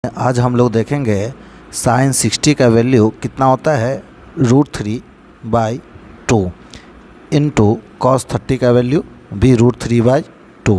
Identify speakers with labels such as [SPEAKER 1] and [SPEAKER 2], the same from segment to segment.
[SPEAKER 1] आज हम लोग देखेंगे साइन 60 का वैल्यू कितना होता है √3/2 इंटू कॉस 30 का वैल्यू भी √3/2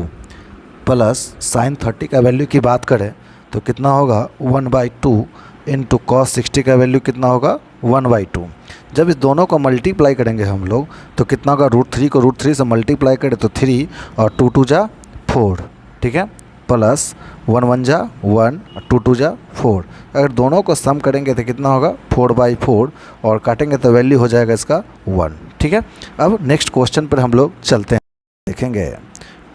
[SPEAKER 1] प्लस साइन 30 का वैल्यू की बात करें तो कितना होगा 1/2 इंटू कॉस 60 का वैल्यू कितना होगा 1/2। जब इस दोनों को मल्टीप्लाई करेंगे हम लोग तो कितना होगा √3 को √3 से मल्टीप्लाई करें तो 3 और 2 2 जा 4, ठीक है, प्लस 1 1 जा 1 और 2 2 जा 4। अगर दोनों को सम करेंगे तो कितना होगा 4/4 और काटेंगे तो वैल्यू हो जाएगा इसका 1, ठीक है। अब नेक्स्ट क्वेश्चन पर हम लोग चलते हैं, देखेंगे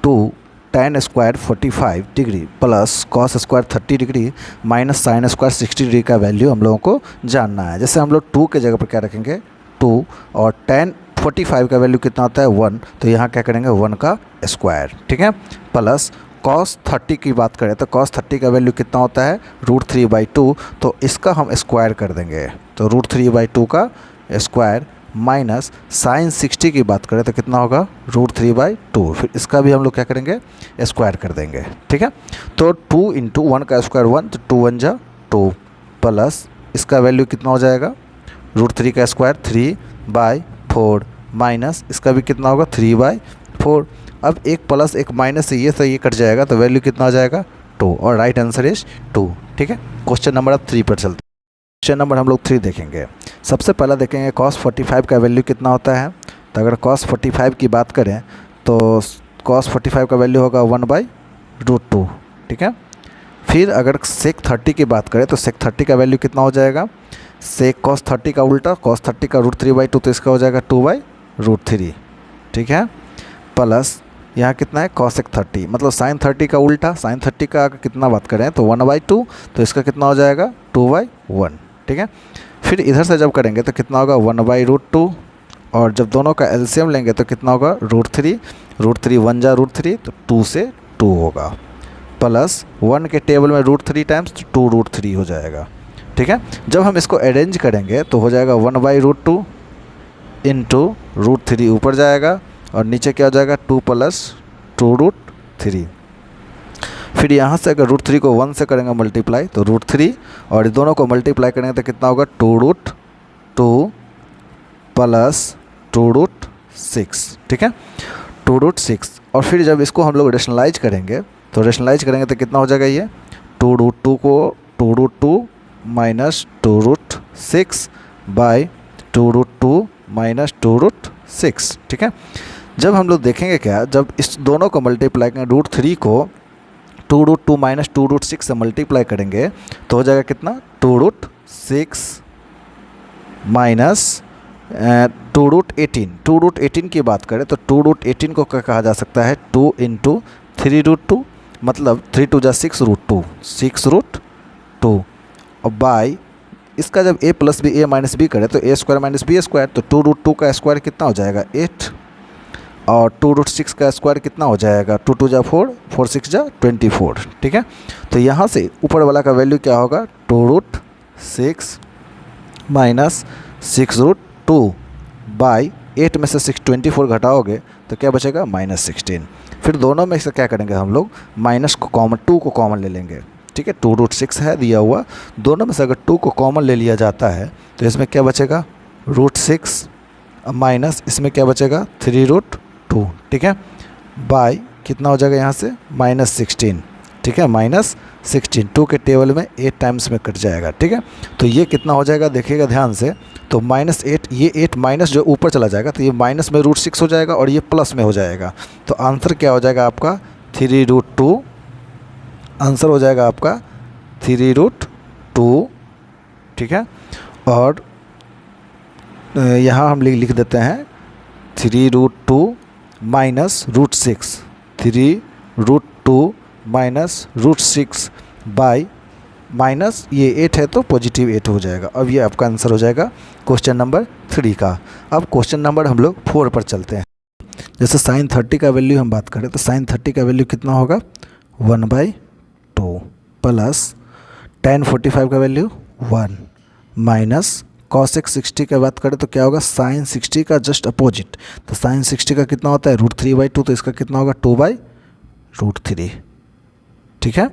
[SPEAKER 1] 2 tan square 45 degree plus cos square 30 degree minus sine square 60 degree का वैल्यू हम लोगों को जानना है। जैसे हम लोग 2 के जगह पर क्या रखेंगे 2 और tan 45 का वैल्यू कितना होता है 1, तो यहाँ क्या करेंगे 1 का स्क्वायर, ठीक है, प्लस कॉस 30 की बात करें तो कॉस 30 का वैल्यू कितना होता है √3/2, तो इसका हम स्क्वायर कर देंगे तो √3/2 का स्क्वायर माइनस साइन 60 की बात करें तो कितना होगा √3/2, फिर इसका भी हम लोग क्या करेंगे स्क्वायर कर देंगे, ठीक है। तो 2 इंटू 1 का स्क्वायर 1 तो 2 1 जा 2 प्लस इसका वैल्यू कितना हो जाएगा √3 का स्क्वायर 3/4 माइनस इसका भी कितना होगा 3/4। अब एक प्लस एक माइनस से ये कट जाएगा तो वैल्यू कितना हो जाएगा 2 और राइट आंसर इज 2, ठीक है। क्वेश्चन नंबर अब 3 पर चलते हैं। क्वेश्चन नंबर हम लोग 3 देखेंगे। सबसे पहला देखेंगे cos 45 का वैल्यू कितना होता है, तो अगर cos 45 की बात करें तो cos 45 का वैल्यू होगा 1/√2, ठीक है। फिर अगर sec 30 की बात करें तो sec 30 का वैल्यू कितना हो जाएगा sec cos 30 का उल्टा cos 30 का √3/2 तो इसका हो जाएगा 2/√3, ठीक है, प्लस यहाँ कितना है cosec 30 मतलब sin 30 का उल्टा sin 30 का अगर कितना बात करें तो 1/2 तो इसका कितना हो जाएगा 2/1, ठीक है। फिर इधर से जब करेंगे तो कितना होगा 1/√2 और जब दोनों का एलसीएम लेंगे तो कितना होगा √3 1 जा √3 तो 2 से 2 होगा, प्लस 1 के टेबल में √3 टाइम्स तो 2√3 हो जाएगा, ठीक है। जब हम इसको अरेंज करेंगे तो हो जाएगा 1/√2 इंटू √3 ऊपर जाएगा और नीचे क्या हो जाएगा 2 + 2√3। फिर यहाँ से अगर √3 को 1 से करेंगे मल्टीप्लाई तो √3 और दोनों को मल्टीप्लाई करेंगे तो कितना होगा 2√2 + 2√6, ठीक है, 2√6। और फिर जब इसको हम लोग रेशनलाइज करेंगे तो कितना हो जाएगा ये 2√2 को 2√2 माइनस 2√6 बाई 2√2 माइनस 2√6, ठीक है। जब हम लोग देखेंगे क्या जब इस दोनों को मल्टीप्लाई करेंगे √3 को 2√2 माइनस 2√6 से मल्टीप्लाई करेंगे तो हो जाएगा कितना 2√6 माइनस 2√18। 2√18 की बात करें तो 2√18 को क्या कहा जा सकता है 2 इंटू 3√2 मतलब 3 2 जा 6√2 6√2 और बाई इसका जब a + b a - b करें तो a² - b² तो 2√2 का स्क्वायर कितना हो जाएगा 8 और 2√6 का स्क्वायर कितना हो जाएगा 2 2 जा 4 4 6 जा 24, ठीक है। तो यहाँ से ऊपर वाला का वैल्यू क्या होगा 2√6 माइनस 6√2 बाई 8 में से 24 घटाओगे तो क्या बचेगा -16। फिर दोनों में से क्या करेंगे हम लोग माइनस को कॉमन 2 को कॉमन ले लेंगे, ठीक है। 2√6 है दिया हुआ, दोनों में से अगर 2 को कॉमन ले लिया जाता है तो इसमें क्या बचेगा √6 माइनस इसमें क्या बचेगा 3√2, ठीक है, बाई कितना हो जाएगा यहाँ से -16, ठीक है, -16 2 के टेबल में 8 टाइम्स में कट जाएगा, ठीक है। तो ये कितना हो जाएगा देखिएगा ध्यान से तो -8 ये 8 माइनस जो ऊपर चला जाएगा तो ये माइनस में √6 हो जाएगा और ये प्लस में हो जाएगा तो आंसर क्या हो जाएगा आपका 3√2, आंसर हो जाएगा आपका 3√2, ठीक है। और यहाँ हम लिख देते हैं 3√2 माइनस √6 3√2 माइनस √6 बाई माइनस ये 8 है तो पॉजिटिव 8 हो जाएगा। अब ये आपका आंसर हो जाएगा क्वेश्चन नंबर 3 का। अब क्वेश्चन नंबर हम लोग 4 पर चलते हैं। जैसे साइन 30 का वैल्यू हम बात करें तो साइन 30 का वैल्यू कितना होगा 1/2 प्लस tan 45 का वैल्यू 1 माइनस cosec 60 की बात करें तो क्या होगा sin 60 का जस्ट अपोजिट, तो sin 60 का कितना होता है √3/2 तो इसका कितना होगा 2/√3, ठीक है।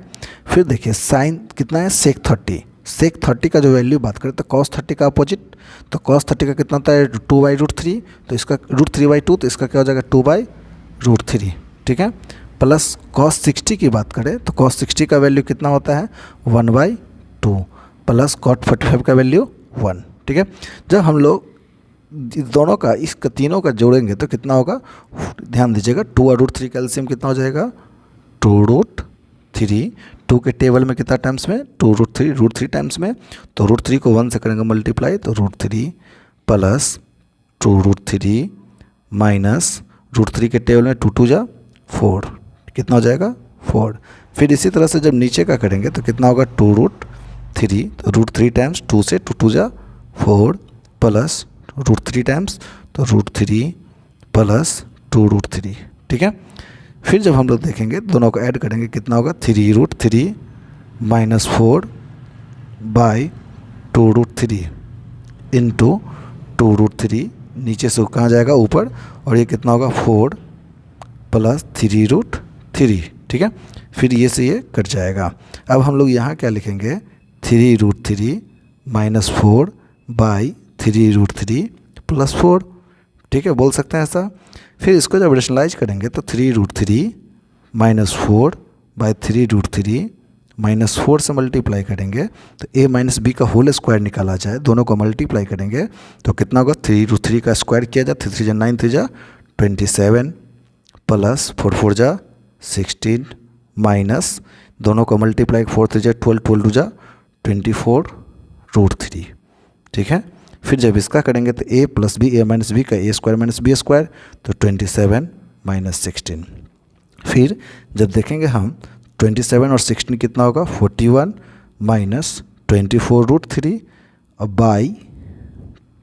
[SPEAKER 1] फिर देखिए साइन कितना है, सेक 30। सेक 30 का जो वैल्यू बात करें तो कॉस 30 का अपोजिट, तो कॉस 30 का कितना होता है 2/√3, तो इसका √3/2, तो इसका क्या हो जाएगा 2/√3, ठीक है। प्लस कॉस 60 की बात करें तो कॉस 60 का वैल्यू कितना होता है 1/2, प्लस कॉट 45 का वैल्यू 1, ठीक है। जब हम लोग इस दोनों का इसका तीनों का जोड़ेंगे तो कितना होगा, ध्यान दीजिएगा 2 और √3 का एलसीएम कितना हो जाएगा 2√3। 2 के टेबल में कितना टाइम्स में 2√3 टाइम्स में, तो √3 को 1 से करेंगे मल्टीप्लाई, तो √3 प्लस 2√3 माइनस √3 के टेबल में 2 2 जा 4, कितना हो जाएगा 4। फिर इसी तरह से जब नीचे का करेंगे तो कितना होगा 2√3, तो √3 टाइम्स 2 से 2 2 जा 4 प्लस √3 टाइम्स, तो √3 प्लस 2√3, ठीक है। फिर जब हम लोग देखेंगे दोनों को ऐड करेंगे कितना होगा 3√3 माइनस 4 बाई 2√3 इंटू 2√3, नीचे से कहाँ जाएगा ऊपर, और ये कितना होगा 4 प्लस 3√3, ठीक है। फिर ये से ये कट जाएगा। अब हम लोग यहाँ क्या लिखेंगे 3√3 माइनस 4 बाई 3√3 प्लस 4, ठीक है, बोल सकते हैं ऐसा। फिर इसको जब रेशनलाइज करेंगे तो 3√3 माइनस 4 बाई 3√3 माइनस 4 से मल्टीप्लाई करेंगे तो a माइनस बी का होल स्क्वायर निकाला जाए, दोनों को मल्टीप्लाई करेंगे तो कितना होगा 3√3 का स्क्वायर किया जाए, 3 3 जा 9 3 जा 27 प्लस 4 4 जा 16 माइनस दोनों को मल्टीप्लाई 4 3 जा 12 12 2 जा 24√3, ठीक है। फिर जब इसका करेंगे तो a plus B, a minus B का a square minus B square, तो 27 माइनस 16। फिर जब देखेंगे हम 27 और 16 कितना होगा 41 माइनस 24√3, और बाई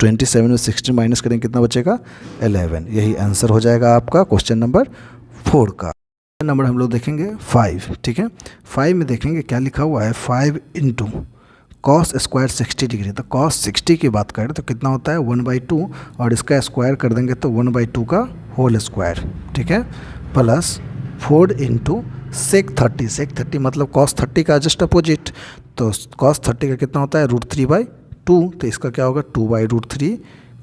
[SPEAKER 1] 27 में 16 माइनस करेंगे कितना बचेगा 11। यही आंसर हो जाएगा आपका क्वेश्चन नंबर 4 का। नंबर हम लोग देखेंगे 5, ठीक है। 5 में देखेंगे क्या लिखा हुआ है 5 इंटू कॉस स्क्वायर 60 डिग्री, तो कॉस 60 की बात करें तो कितना होता है 1/2, और इसका स्क्वायर कर देंगे तो 1/2 का होल स्क्वायर, ठीक है, प्लस 4 इंटू सेक 30। सेक 30 मतलब कॉस 30 का जस्ट अपोजिट, तो कॉस 30 का कितना होता है √3/2, तो इसका क्या होगा 2/√3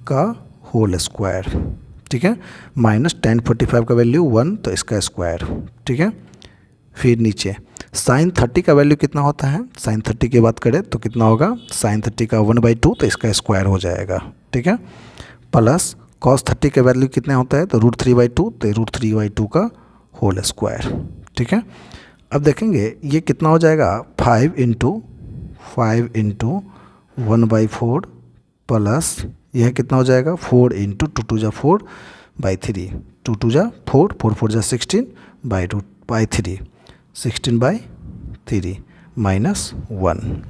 [SPEAKER 1] का होल स्क्वायर, ठीक है, माइनस tan 45 का वैल्यू 1, तो इसका स्क्वायर, ठीक है। फिर नीचे साइन 30 का वैल्यू कितना होता है, साइन 30 की बात करें तो कितना होगा साइन 30 का 1/2, तो इसका स्क्वायर हो जाएगा, ठीक है, प्लस कॉस 30 का वैल्यू कितना होता है तो √3/2, तो √3/2 का होल स्क्वायर, ठीक है। अब देखेंगे ये कितना हो जाएगा 5 इंटू 1/4 प्लस यह कितना हो जाएगा 4 इंटू 2 2 जा 4/3, 2 2 जा 4 4 4 जा 16/3, 16/3 माइनस 1।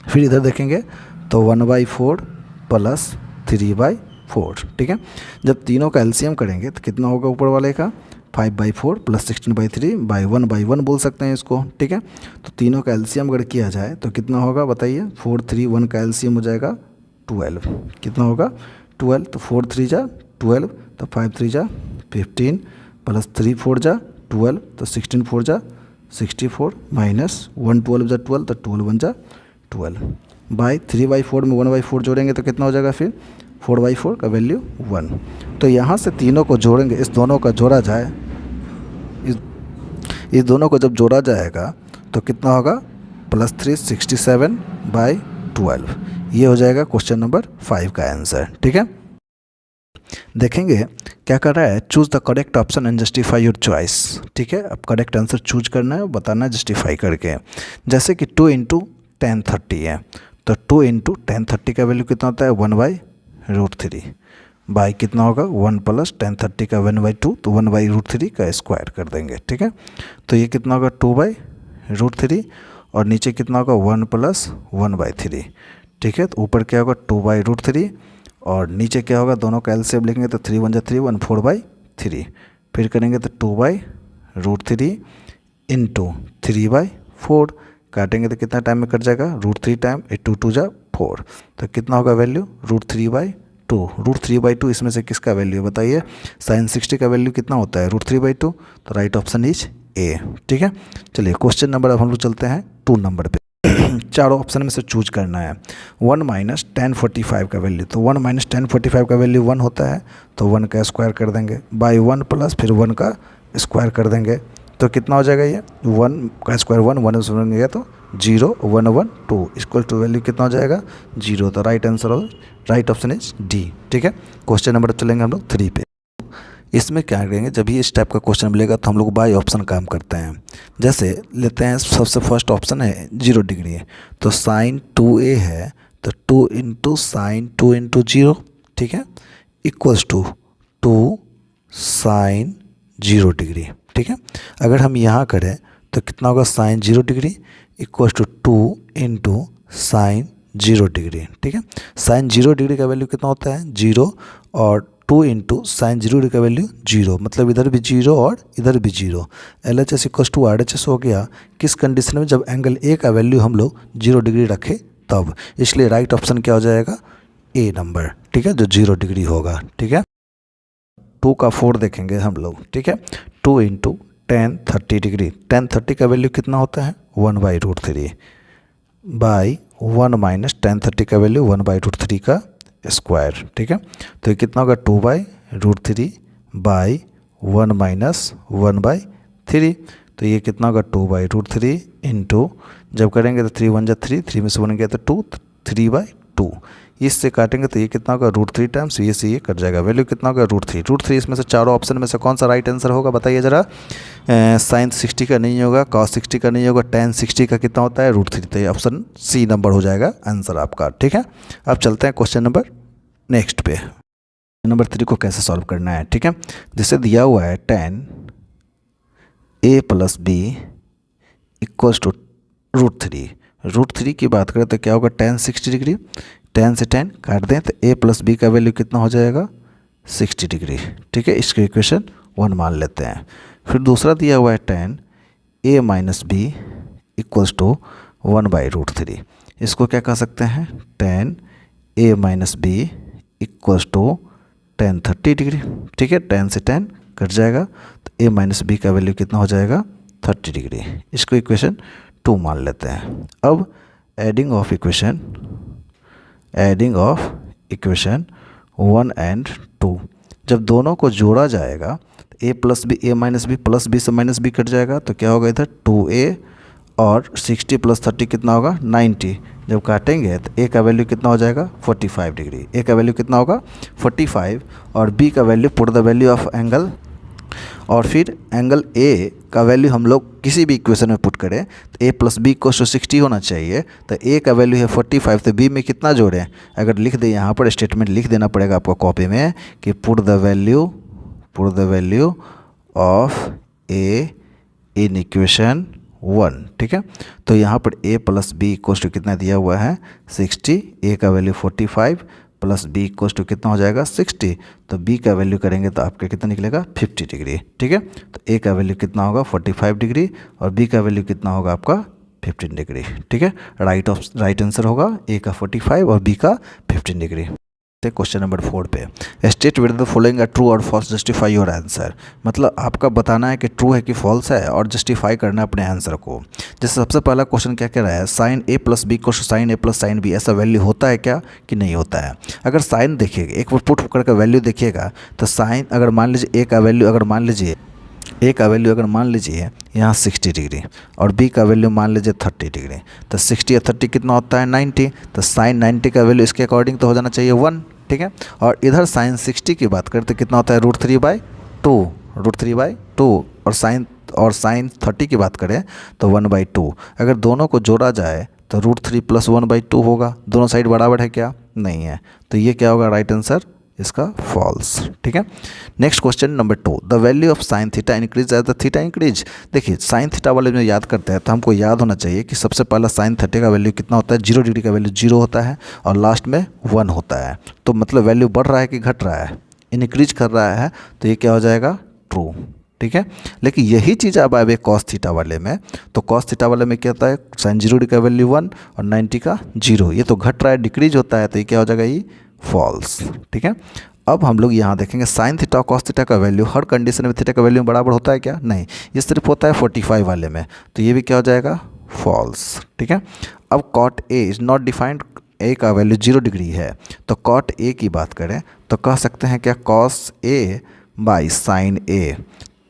[SPEAKER 1] फिर इधर देखेंगे तो 1/4 प्लस 3/4, ठीक है। जब तीनों का एलसीएम करेंगे तो कितना होगा ऊपर वाले का 5/4 प्लस 16/3 बाई 1/1 बोल सकते हैं इसको, ठीक है। तो तीनों का एलसीएम अगर किया जाए तो कितना होगा बताइए 4 3 1 का एलसीएम हो जाएगा 12, कितना होगा 12, तो 4 3 जा 12, तो 5 3 जा 15 प्लस 3 4 जा 12, तो 16 4 जा 64 माइनस 1 12 जा 12, तो 12 1 जा 12 बाई 3/4 में 1/4 जोड़ेंगे तो कितना हो जाएगा फिर 4/4 का वैल्यू 1। तो यहाँ से तीनों को जोड़ेंगे, इस दोनों का जोड़ा जाए, इस दोनों को जब जोड़ा जाएगा तो कितना होगा प्लस 367/12, ये हो जाएगा क्वेश्चन नंबर 5 का आंसर, ठीक है। देखेंगे क्या कर रहा है choose the correct option and justify your choice, ठीक है। अब करेक्ट आंसर चूज करना है, बताना है जस्टिफाई करके। जैसे कि 2 इंटू tan 30 है, तो 2 इंटू tan 30 का वैल्यू कितना होता है 1/√3 बाई कितना होगा 1 प्लस tan 30 का 1/2, तो 1/√3 का स्क्वायर कर देंगे, ठीक है। तो ये कितना होगा 2/√3, और नीचे कितना होगा 1 प्लस 1/3, ठीक है। तो ऊपर क्या होगा 2/√3, और नीचे क्या होगा दोनों का एलसीएम लिखेंगे तो 3 1 जा 3 1 4/3, फिर करेंगे तो 2/√3 इंटू 3/4, काटेंगे तो कितना टाइम में कट जाएगा √3 टाइम 2 2 जा 4, तो कितना होगा वैल्यू √3/2। √3/2 इसमें से किसका वैल्यू है बताइए, साइन 60 का वैल्यू कितना होता है √3/2, तो राइट ऑप्शन इज ए। ठीक है, चलिए क्वेश्चन नंबर अब हम लोग चलते हैं 2 नंबर पे। चारों ऑप्शन में से चूज करना है। 1 माइनस 1045 का वैल्यू, तो 1 माइनस 1045 का वैल्यू 1 होता है, तो 1 का स्क्वायर कर देंगे बाई 1 प्लस फिर 1 का स्क्वायर कर देंगे, तो कितना हो जाएगा ये 1 का स्क्वायर 1 1 से गया तो 0 1 1 2 इक्वल टू वैल्यू कितना हो जाएगा 0। तो राइट आंसर हो, राइट ऑप्शन इज डी। ठीक है, क्वेश्चन नंबर चलेंगे हम लोग 3 पे। इसमें क्या करेंगे, जब भी इस टाइप का क्वेश्चन मिलेगा तो हम लोग बाय ऑप्शन काम करते हैं। जैसे लेते हैं सबसे फर्स्ट ऑप्शन है 0 डिग्री है, तो साइन 2a है, तो 2 इंटू साइन 2 इंटू 0, ठीक है, इक्वल्स टू 2 साइन 0 डिग्री। ठीक है, अगर हम यहाँ करें तो कितना होगा sine 0 degree equals to 2 into sine 0 degree. ठीक है, साइन 0 डिग्री का वैल्यू कितना होता है 0 और 2 इंटू साइन 0 डिग्री का वैल्यू 0, मतलब इधर भी 0 और इधर भी 0। LHS इक्वल्स टू RHS हो गया किस कंडीशन में, जब एंगल ए का वैल्यू हम लोग 0 डिग्री रखें तब। इसलिए राइट ऑप्शन क्या हो जाएगा ए नंबर। ठीक है, जो 0 डिग्री होगा। ठीक है, 2 का 4 देखेंगे हम लोग। ठीक है, 2 इंटू टेन 30 डिग्री, टेन 30 का वैल्यू कितना होता है 1/√3 बाई 1 माइनस टेन 30 का वैल्यू 1/√3 का स्क्वायर। ठीक है, तो ये कितना होगा 2/√3 बाई 1 माइनस 1/3, तो ये कितना होगा 2/√3 इंटू, जब करेंगे तो 3 1 जा 3, 3 में से 1 गया तो 2, 3/2। इससे काटेंगे तो ये कितना होगा √3 टाइम्स ये से ये कट जाएगा, वैल्यू कितना होगा √3। इसमें से चारों ऑप्शन में से कौन सा राइट आंसर होगा बताइए ज़रा। साइन 60 का नहीं होगा, कॉस 60 का नहीं होगा, टेन 60 का कितना होता है √3, तो ये ऑप्शन सी नंबर हो जाएगा आंसर आपका। ठीक है, अब चलते हैं क्वेश्चन नंबर नेक्स्ट पे। नंबर 3 को कैसे सॉल्व करना है। ठीक है, जिसे दिया हुआ है tan a plus B equals to √3 की बात करें तो क्या होगा tan 60 डिग्री, tan से tan काट दें तो a प्लस बी का वैल्यू कितना हो जाएगा 60 डिग्री। ठीक है, इसके इक्वेशन 1 मान लेते हैं। फिर दूसरा दिया हुआ है tan a minus B equals to 1/√3, इसको क्या कह सकते हैं tan a minus B equals to tan 30 degree. ठीक है, tan से tan कट जाएगा तो a माइनस बी का वैल्यू कितना हो जाएगा 30 डिग्री। इसको इक्वेशन 2 मान लेते हैं। अब एडिंग ऑफ इक्वेशन 1 एंड 2, जब दोनों को जोड़ा जाएगा तो a plus B a minus B plus B से माइनस बी कट जाएगा, तो क्या होगा इधर 2a और 60 प्लस 30 कितना होगा 90। जब काटेंगे तो a का वैल्यू कितना हो जाएगा 45 डिग्री, a का वैल्यू कितना होगा 45 और b का value put the value of angle, और फिर एंगल a का वैल्यू हम लोग किसी भी इक्वेशन में पुट करें तो a प्लस बी को 60 होना चाहिए, तो a का वैल्यू है 45, तो b में कितना जोड़ें, अगर लिख दें यहाँ पर स्टेटमेंट लिख देना पड़ेगा आपको कॉपी में कि put the value of a in equation 1। ठीक है, तो यहाँ पर a plus B equals to कितना दिया हुआ है 60, a का value 45 plus B equals to कितना हो जाएगा 60, तो b का वैल्यू करेंगे तो आपका कितना निकलेगा 50 डिग्री। ठीक है, तो a का वैल्यू कितना होगा 45 डिग्री और b का वैल्यू कितना होगा आपका 15 डिग्री। ठीक है, राइट आंसर होगा a का 45 और b का 15 डिग्री। क्वेश्चन नंबर 4 पे, state with the following a true और फॉल्स, जस्टिफाई योर आंसर, मतलब आपका बताना है कि ट्रू है कि फॉल्स है और जस्टिफाई करना है अपने आंसर को। जैसे सबसे पहला क्वेश्चन क्या कह रहा है साइन a प्लस बी को sine a plus sine B, ऐसा वैल्यू होता है क्या कि नहीं होता है। अगर साइन देखिएगा एक बार पुट करके वैल्यू देखिएगा तो साइन अगर मान लीजिए a का वैल्यू अगर मान लीजिए यहाँ 60 डिग्री और b का वैल्यू मान लीजिए 30 डिग्री, तो 60 और 30 कितना होता है 90, तो साइन 90 का वैल्यू इसके अकॉर्डिंग तो हो जाना चाहिए 1। ठीक है, और इधर साइन 60 की बात करते कितना होता है √3/2 और साइन 30 की बात करें तो 1/2। अगर दोनों को जोड़ा जाए तो √3 प्लस 1/2 होगा, दोनों साइड बराबर है क्या नहीं है, तो ये क्या होगा राइट आंसर इसका फॉल्स। ठीक है, next question number 2, the value of sine theta increase as the theta increase. देखिए साइन थीटा वाले में याद करते हैं तो हमको याद होना चाहिए कि सबसे पहला साइन 30 का वैल्यू कितना होता है 0 डिग्री का वैल्यू 0 होता है और लास्ट में 1 होता है, तो मतलब वैल्यू बढ़ रहा है कि घट रहा है, इंक्रीज कर रहा है, तो ये क्या हो जाएगा ट्रू। ठीक है, लेकिन यही चीज़ अब आए कॉस थीटा वाले में, तो कॉस थीटा वाले में क्या होता है साइन 0 डिग्री का वैल्यू 1 और 90 का 0, ये तो घट रहा है डिक्रीज होता है, तो ये क्या हो जाएगा ये फॉल्स। ठीक है, अब हम लोग यहाँ देखेंगे साइन थीटा और कॉस थीटा का वैल्यू हर कंडीशन में थीटा का वैल्यू बराबर होता है क्या? नहीं, ये सिर्फ होता है 45 वाले में, तो ये भी क्या हो जाएगा? फॉल्स। ठीक है। अब cot A is not defined, A का वैल्यू 0 डिग्री है, तो कॉट ए की बात करें तो कह सकते हैं क्या? Cos A by sin A,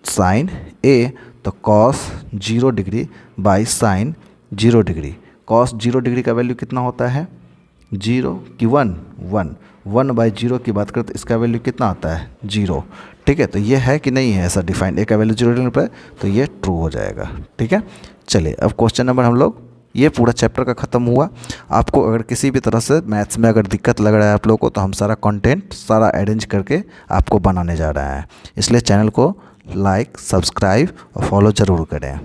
[SPEAKER 1] sin A तो cos 0 degree by sin 0 degree. Cos 0 degree का वैल्यू कितना होता है? 0 कि 1 1 1 बाई 0 की बात करें तो इसका वैल्यू कितना आता है? 0। ठीक है, तो ये है कि नहीं है ऐसा डिफाइंड? ए का वैल्यू 0 डिग्री पर, तो ये ट्रू हो जाएगा। ठीक है, चलिए अब क्वेश्चन नंबर हम लोग, ये पूरा चैप्टर का ख़त्म हुआ। आपको अगर किसी भी तरह से मैथ्स में अगर दिक्कत लग रहा है आप लोगों को, तो हम सारा कंटेंट सारा अरेंज करके आपको बनाने जा रहे हैं, इसलिए चैनल को लाइक, सब्सक्राइब और फॉलो ज़रूर करें।